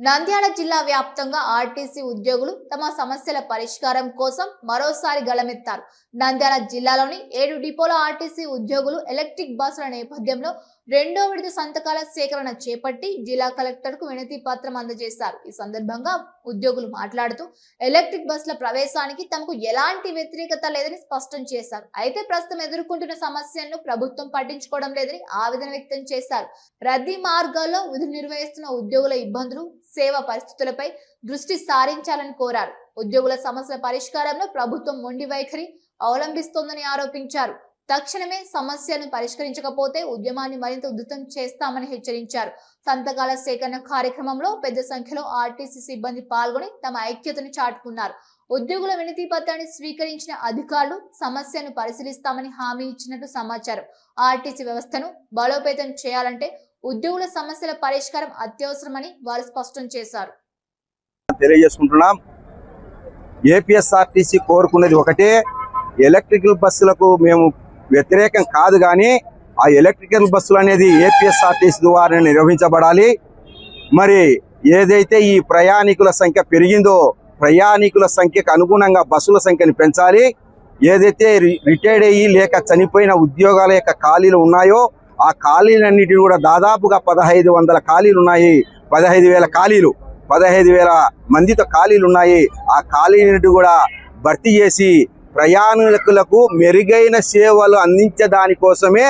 నంద్యాల జిల్లా వ్యాప్తంగా ఆర్టీసీ ఉద్యోగులు తమ సమస్యల పరిష్కారం కోసం మరోసారి గళమెత్తారు. నంద్యాల జిల్లాలోని 7 డిపోల ఆర్టీసీ ఉద్యోగులు ఎలక్ట్రిక్ బస్సుల నేపథ్యంలో రెండో విడత సంతకాల సేకరణ చేపట్టి జిల్లా కలెక్టర్కు వినతి పత్రం అందజేశారు. ఈ సందర్భంగా ఉద్యోగులు మాట్లాడుతూ ఎలక్ట్రిక్ బస్సుల ప్రవేశానికి తమకు ఎలాంటి వ్యతిరేకత లేదని స్పష్టం చేశారు. అయితే ప్రస్తుతం ఎదుర్కొంటున్న సమస్యలను ప్రభుత్వం పట్టించుకోవడం లేదని ఆవేదన వ్యక్తం చేశారు. రద్దీ మార్గాల్లో విధులు నిర్వహిస్తున్న ఉద్యోగుల ఇబ్బందులు, సేవ పరిస్థితులపై దృష్టి సారించాలని కోరారు. ఉద్యోగుల సమస్యల పరిష్కారంలో ప్రభుత్వం మొండి వైఖరి అవలంబిస్తోందని ఆరోపించారు. తక్షణమే సమస్యను పరిష్కరించకపోతే ఉద్యమాన్ని మరింత ఉధృతం చేస్తామని హెచ్చరించారు. సంతకాల సేకరణ కార్యక్రమంలో పెద్ద సంఖ్యలో ఆర్టీసీ సిబ్బంది పాల్గొని తమ ఐక్యతను చాటుకున్నారు. ఉద్యోగుల వినతి పత్రాన్ని స్వీకరించిన అధికారులు సమస్యను పరిశీలిస్తామని హామీ ఇచ్చినట్టు సమాచారం. ఆర్టీసీ వ్యవస్థను బలోపేతం చేయాలంటే ఉద్యోగుల సమస్యల పరిష్కారం అత్యవసరమని వారు స్పష్టం చేశారు. తెలియజేసుకుంటున్నాం. ఏపీఎస్ఆర్టీసీ కోరుకున్నది ఒకటే, ఎలక్ట్రికల్ బస్సులకు మేము వ్యతిరేకం కాదు, కానీ ఆ ఎలక్ట్రికల్ బస్సులు అనేది ఏపీఎస్ఆర్టీసీ ద్వారా నిర్వహించబడాలి. మరి ఏదైతే ఈ ప్రయాణికుల సంఖ్య పెరిగిందో ప్రయాణికుల సంఖ్యకు అనుగుణంగా బస్సుల సంఖ్యను పెంచాలి. ఏదైతే రిటైర్డ్ అయ్యి లేక చనిపోయిన ఉద్యోగాల యొక్క ఖాళీలు ఉన్నాయో ఆ ఖాళీలన్నిటిని కూడా దాదాపుగా 1500 ఖాళీలు ఉన్నాయి. 15,000 ఖాళీలు, 15,000 మందితో ఖాళీలు ఉన్నాయి. ఆ ఖాళీలను కూడా భర్తీ చేసి ప్రయాణికులకు మెరుగైన సేవలు అందించే దానికోసమే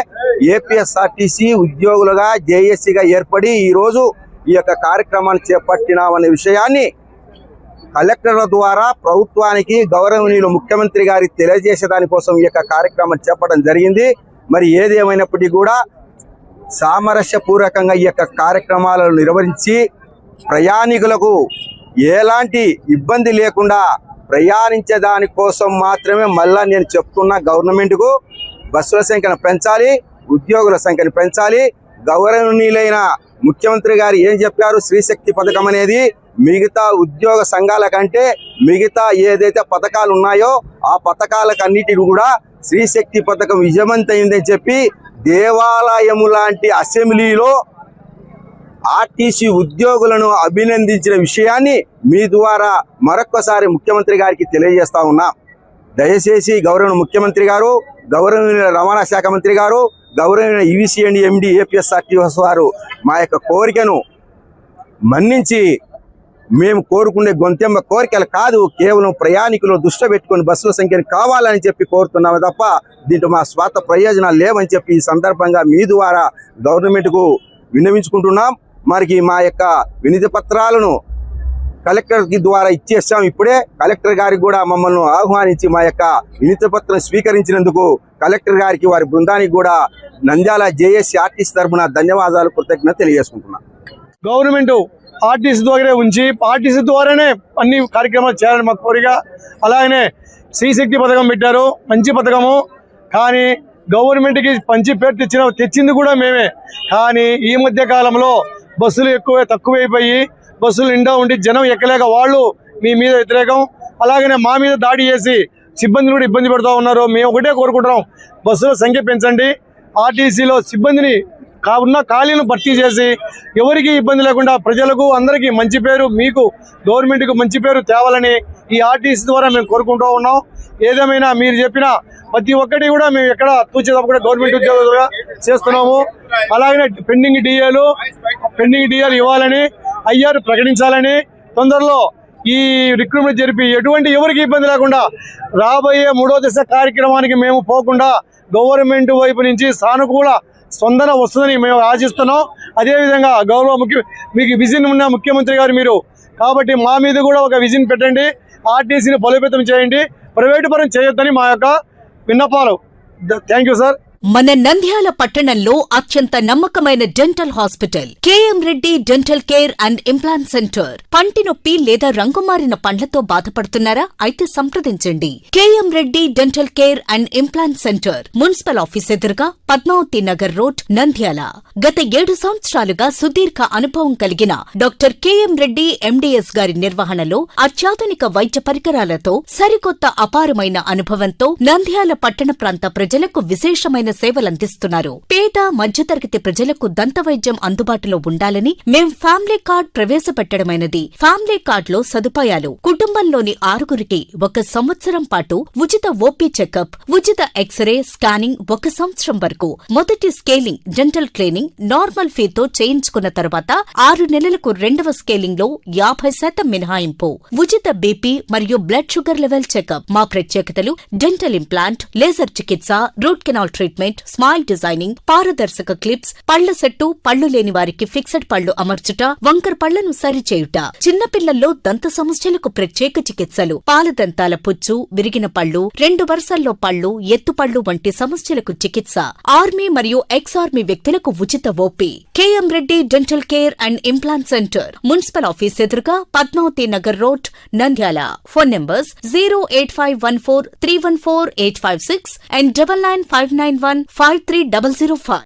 ఏపీఎస్ఆర్టీసీ ఉద్యోగులుగా జేఏసీగా ఏర్పడి ఈరోజు ఈ యొక్క కార్యక్రమాన్ని చేపట్టినామనే విషయాన్ని కలెక్టర్ల ద్వారా ప్రభుత్వానికి గౌరవనీయులు ముఖ్యమంత్రి గారికి తెలియజేసే దానికోసం ఈ యొక్క కార్యక్రమం చేపట్టడం జరిగింది. మరి ఏది ఏమైనప్పటికీ కూడా సామరస్యపూర్వకంగా ఈ యొక్క కార్యక్రమాలను నిర్వహించి ప్రయాణికులకు ఎలాంటి ఇబ్బంది లేకుండా ప్రయాణించే దానికోసం మాత్రమే మళ్ళా నేను చెప్తున్నా, గవర్నమెంట్కు బస్సుల సంఖ్యను పెంచాలి, ఉద్యోగుల సంఖ్యను పెంచాలి. గౌరవనీయులైన ముఖ్యమంత్రి గారు ఏం చెప్పారు, శ్రీశక్తి పథకం అనేది మిగతా ఉద్యోగ సంఘాల కంటే మిగతా ఏదైతే పథకాలు ఉన్నాయో ఆ పథకాలకు అన్నిటిని కూడా శ్రీశక్తి పథకం విజయవంతమైందని చెప్పి దేవాలయము లాంటి అసెంబ్లీలో ఆర్టీసీ ఉద్యోగులను అభినందించిన విషయాన్ని మీ ద్వారా మరొక్కసారి ముఖ్యమంత్రి గారికి తెలియజేస్తా ఉన్నా. దయచేసి గౌరవ ముఖ్యమంత్రి గారు, గౌరవనీయ రవాణా శాఖ మంత్రి గారు, గౌరవనీయ ఈవీసీ అండ్ ఎండి ఏపీఎస్ఆర్టీసీ వారు మా యొక్క కోరికను మన్నించి మేము కోరుకునే గొంతెమ్మ కోరికలు కాదు, కేవలం ప్రయాణికులు దృష్టి పెట్టుకుని బస్సుల సంఖ్యను కావాలని చెప్పి కోరుతున్నాము తప్ప దీంట్లో మా స్వార్థ ప్రయోజనాలు లేవని చెప్పి ఈ సందర్భంగా మీ ద్వారా గవర్నమెంట్కు విన్నవించుకుంటున్నాం. మరి మా యొక్క వినతి పత్రాలను కలెక్టర్ ద్వారా ఇచ్చేసాం. ఇప్పుడే కలెక్టర్ గారికి కూడా మమ్మల్ని ఆహ్వానించి మా యొక్క వినతి పత్రం స్వీకరించినందుకు కలెక్టర్ గారికి వారి బృందానికి కూడా నంద్యాల జేఏసీ ఆర్టీసీ తరఫున ధన్యవాదాలు, కృతజ్ఞత తెలియజేసుకుంటున్నాం. గవర్నమెంట్ ఆర్టీసీ ద్వారానే ఉంచి ఆర్టీసీ ద్వారానే అన్ని కార్యక్రమాలు చేయాలని మా కోరిక. అలాగనే శ్రీశక్తి పథకం పెట్టారు, మంచి పథకము. కానీ గవర్నమెంట్కి మంచి పేరు తెచ్చింది కూడా మేమే. కానీ ఈ మధ్య కాలంలో బస్సులు తక్కువైపోయి బస్సులు నిండా ఉండి జనం ఎక్కలేక వాళ్ళు మీ మీద వ్యతిరేకం, అలాగనే మా మీద దాడి చేసి సిబ్బందిని కూడా ఇబ్బంది పెడుతూ ఉన్నారు. మేము ఒకటే కోరుకుంటున్నాం, బస్సుల సంఖ్య పెంచండి, ఆర్టీసీలో సిబ్బందిని ఉన్న ఖాళీలను భర్తీ చేసి ఎవరికి ఇబ్బంది లేకుండా ప్రజలకు అందరికీ మంచి పేరు, మీకు గవర్నమెంట్కి మంచి పేరు తేవాలని ఈ ఆర్టీసీ ద్వారా మేము కోరుకుంటూ ఉన్నాం. ఏదేమైనా మీరు చెప్పిన ప్రతి ఒక్కటి కూడా మేము ఎక్కడ తూచేటప్పుడు గవర్నమెంట్ ఉద్యోగులుగా చేస్తున్నాము. అలాగనే పెండింగ్ డిఏలు ఇవ్వాలని ఐఆర్ ప్రకటించాలని తొందరలో ఈ రిక్రూట్మెంట్ జరిపి ఎటువంటి ఎవరికి ఇబ్బంది లేకుండా రాబోయే 3వ దశ కార్యక్రమానికి మేము పోకుండా గవర్నమెంట్ వైపు నుంచి సానుకూల స్పందన వస్తుందని మేము ఆశిస్తున్నాం. అదేవిధంగా మీకు విజన్ ఉన్న ముఖ్యమంత్రి గారు మీరు కాబట్టి మా మీద కూడా ఒక విజన్ పెట్టండి, ఆర్టీసీని బలోపేతం చేయండి, ప్రైవేటు పరం చేయొద్దని మా యొక్క విన్నపాలు. Thank you sir. మన నంద్యాల పట్టణంలో అత్యంత నమ్మకమైన dental hospital KM Reddy dental care and implant centre. పంటి నొప్పి లేదా రంగుమారిన పండ్లతో బాధపడుతున్నారా? అయితే సంప్రదించండి. KM Reddy dental care and implant centre, municipal office ఎదురుగా, పద్మావతి నగర్ రోడ్, నంద్యాల. గత 7 సంవత్సరాలుగా సుదీర్ఘ అనుభవం కలిగిన డాక్టర్ కేఎం రెడ్డి ఎండీఎస్ గారి నిర్వహణలో అత్యాధునిక వైద్య పరికరాలతో సరికొత్త అపారమైన అనుభవంతో నంద్యాల పట్టణ ప్రాంత ప్రజలకు విశేషమైన నాణ్యమైన సేవలందిస్తున్నారు. పేద మధ్యతరగతి ప్రజలకు దంతవైద్యం అందుబాటులో ఉండాలని మేం ఫ్యామిలీ కార్డ్ ప్రవేశపెట్టడమైనది. ఫ్యామిలీ కార్డ్ లో సదుపాయాలు: కుటుంబంలోని 6గురికి 1 సంవత్సరం పాటు ఉచిత ఓపీ చెకప్, ఉచిత ఎక్స్రే స్కానింగ్ 1 సంవత్సరం వరకు, మొదటి స్కేలింగ్ డెంటల్ క్లీనింగ్ నార్మల్ ఫీతో చేయించుకున్న తర్వాత 6 నెలలకు 2వ స్కేలింగ్ లో 50% మినహాయింపు, ఉచిత బీపీ మరియు బ్లడ్ షుగర్ లెవెల్ చెకప్. మా ప్రత్యేకతలు: డెంటల్ ఇంప్లాంట్, లేజర్ చికిత్స, root canal treatment, smile designing, పారదర్శక క్లిప్స్, పళ్ల సెట్టు, పళ్లు లేని వారికి ఫిక్సెడ్ పళ్లు అమర్చుట, వంకర పళ్లను సరిచేయుట, చిన్నపిల్లల్లో దంత సమస్యలకు ప్రత్యేక చికిత్సలు, పాలదంతాల పుచ్చు, విరిగిన పళ్లు, 2 వరుసల్లో పళ్లు, ఎత్తుపళ్లు వంటి సమస్యలకు చికిత్స, ఆర్మీ మరియు ఎక్స్ ఆర్మీ వ్యక్తులకు ఉచిత OP. KM Reddy dental care and implant centre, municipal office ఎదురుగా, Padmavathi Nagar road, Nandyal. Phone numbers 08514314856 and 9959153005.